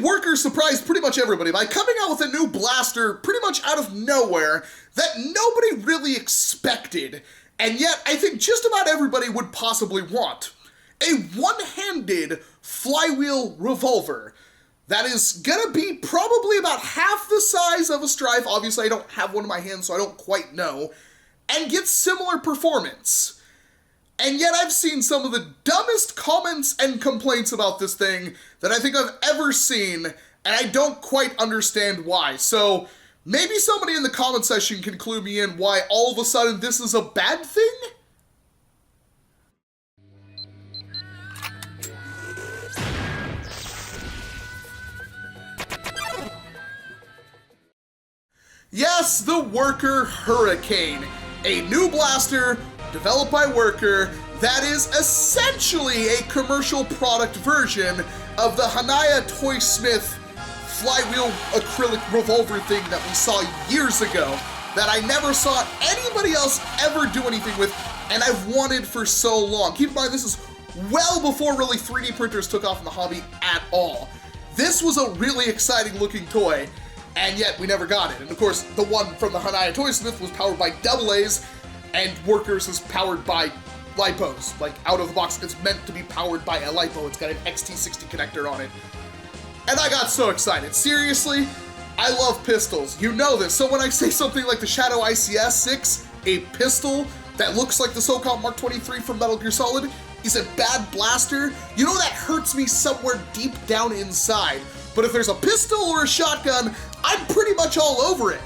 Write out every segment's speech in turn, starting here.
Worker surprised pretty much everybody by coming out with a new blaster pretty much out of nowhere that nobody really expected, and yet I think just about everybody would possibly want. A one-handed flywheel revolver that is gonna be probably about half the size of a Strife. Obviously, I don't have one in my hand, so I don't quite know, and gets similar performance. And yet I've seen some of the dumbest comments and complaints about this thing that I think I've ever seen, and I don't quite understand why. So maybe somebody in the comment section can clue me in why all of a sudden this is a bad thing? Yes, the Worker Hurricane, a new blaster developed by Worker that is essentially a commercial product version of the Hanaya Toysmith flywheel acrylic revolver thing that we saw years ago that I never saw anybody else ever do anything with, and I've wanted for so long. Keep in mind, this is well before really 3D printers took off in the hobby at all. This was a really exciting looking toy, and yet we never got it. And of course, the one from the Hanaya Toysmith was powered by AA's, and Workers is powered by LiPos. Like, out of the box, it's meant to be powered by a LiPo. It's got an XT60 connector on it. And I got so excited. Seriously, I love pistols. You know this. So when I say something like the Shadow ICS-6, a pistol that looks like the SOCOM Mark 23 from Metal Gear Solid, is a bad blaster, you know that hurts me somewhere deep down inside. But if there's a pistol or a shotgun, I'm pretty much all over it.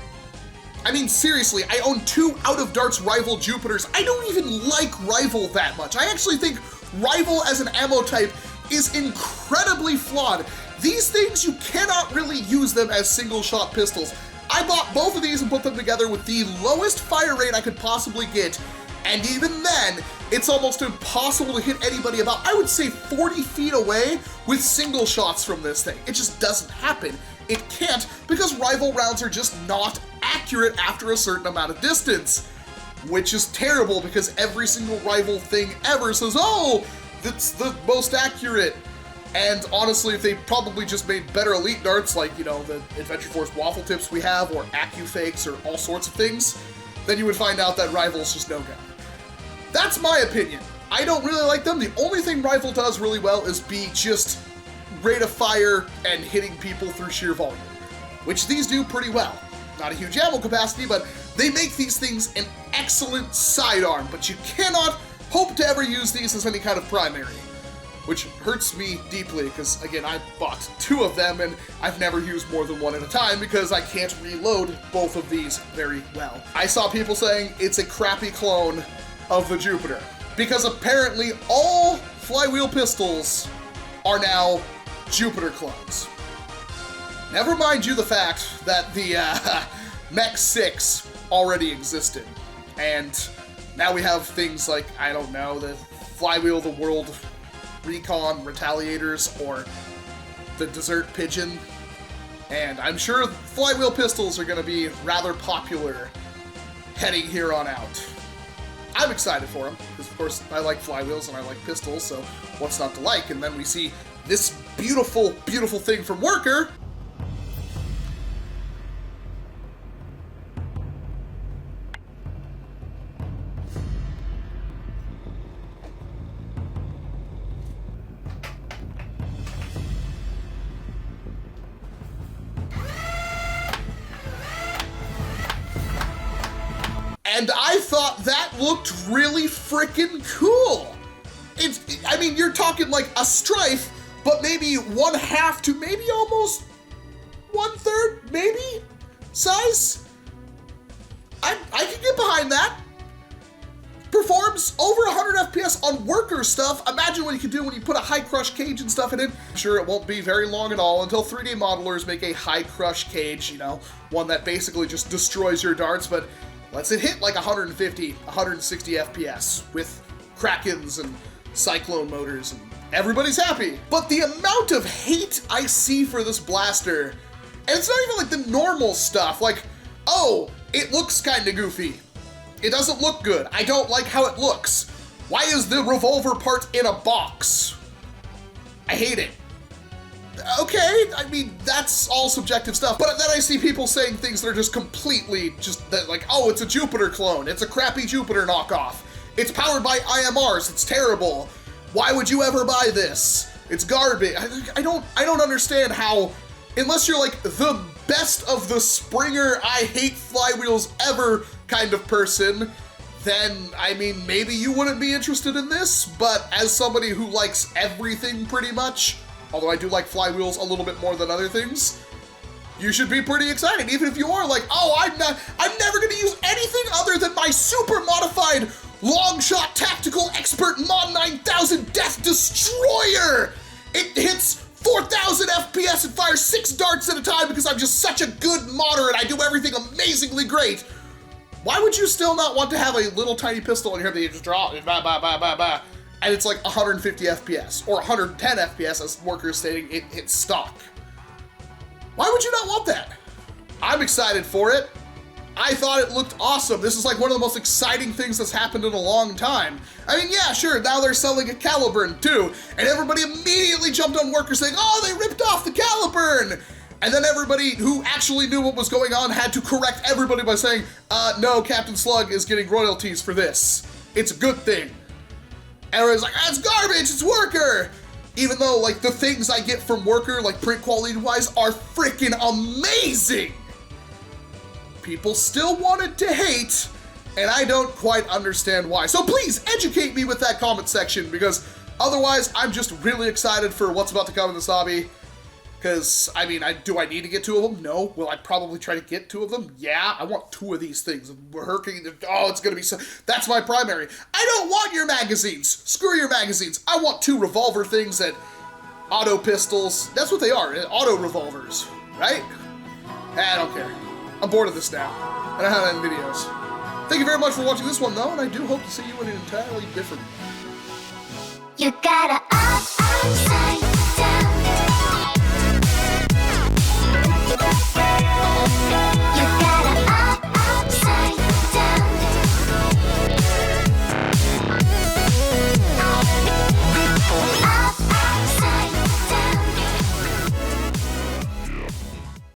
I mean, seriously, I own 2 Out of Darts Rival Jupiters. I don't even like Rival that much. I actually think Rival as an ammo type is incredibly flawed. These things, you cannot really use them as single-shot pistols. I bought both of these and put them together with the lowest fire rate I could possibly get, and even then, it's almost impossible to hit anybody about, I would say, 40 feet away with single shots from this thing. It just doesn't happen. It can't, because Rival rounds are just not accurate after a certain amount of distance, which is terrible because every single Rival thing ever says, oh, that's the most accurate. And honestly, if they probably just made better elite darts, like, you know, the Adventure Force waffle tips we have, or AccuFakes, or all sorts of things, then you would find out that Rival's just no go. That's my opinion. I don't really like them. The only thing Rival does really well is be just rate of fire and hitting people through sheer volume, which these do pretty well. Not a huge ammo capacity, but they make these things an excellent sidearm, but you cannot hope to ever use these as any kind of primary, which hurts me deeply because, again, I bought 2 of them and I've never used more than one at a time because I can't reload both of these very well. I saw people saying it's a crappy clone of the Jupiter because apparently all flywheel pistols are now Jupiter clones. Never mind you the fact that the Mech 6 already existed, and now we have things like, I don't know, the Flywheel, the World Recon Retaliators, or the Desert Pigeon, and I'm sure flywheel pistols are going to be rather popular heading here on out. I'm excited for them, because of course I like flywheels and I like pistols, so what's not to like? And then we see this beautiful, beautiful thing from Worker. And I thought that looked really freaking cool. I mean, you're talking like a Strife, but maybe 1/2 to maybe almost 1/3, maybe, size. I can get behind that. Performs over 100 FPS on Worker stuff. Imagine what you can do when you put a high crush cage and stuff in it. I'm sure it won't be very long at all until 3D modelers make a high crush cage, you know, one that basically just destroys your darts, but lets it hit like 150, 160 FPS with Krakens and Cyclone motors, and everybody's happy. But the amount of hate I see for this blaster, and it's not even like the normal stuff, like, oh, it looks kinda goofy. It doesn't look good. I don't like how it looks. Why is the revolver part in a box? I hate it. okay, I mean, that's all subjective stuff. But then I see people saying things that are just completely like, oh, it's a Jupiter clone. It's a crappy Jupiter knockoff. It's powered by IMRs. It's terrible. Why would you ever buy this? It's garbage. I don't understand how, unless you're like the best of the Springer I hate flywheels ever kind of person, then, I mean, maybe you wouldn't be interested in this, but as somebody who likes everything pretty much, although I do like flywheels a little bit more than other things, you should be pretty excited, even if you are like, oh, I'm never gonna use anything other than my super modified long shot tactical expert Mod 9000 Death Destroyer. It hits 4,000 FPS and fires 6 darts at a time because I'm just such a good modder and I do everything amazingly great. Why would you still not want to have a little tiny pistol in here that you just draw, and it's like 150 FPS or 110 FPS as Worker is stating it hits stock? Why would you not want that? I'm excited for it. I thought it looked awesome. This is like one of the most exciting things that's happened in a long time. I mean, yeah, sure, now they're selling a Caliburn too, and everybody immediately jumped on Worker saying, oh, they ripped off the Caliburn! And then everybody who actually knew what was going on had to correct everybody by saying, no, Captain Slug is getting royalties for this. It's a good thing. Everyone's like, that's garbage, it's Worker! Even though, like, the things I get from Worker, like print quality-wise, are freaking amazing! People still wanted to hate, and I don't quite understand why. So please, educate me with that comment section, because otherwise, I'm just really excited for what's about to come in this hobby. Because, I mean, do I need to get 2 of them? No. Will I probably try to get 2 of them? Yeah, I want 2 of these things. Hurricane, oh, it's gonna be so, that's my primary. I don't want your magazines. Screw your magazines. I want 2 revolver things that, auto pistols. That's what they are, auto revolvers, right? I don't care. I'm bored of this now. I don't have any videos. Thank you very much for watching this one, though, and I do hope to see you in an entirely different one. You gotta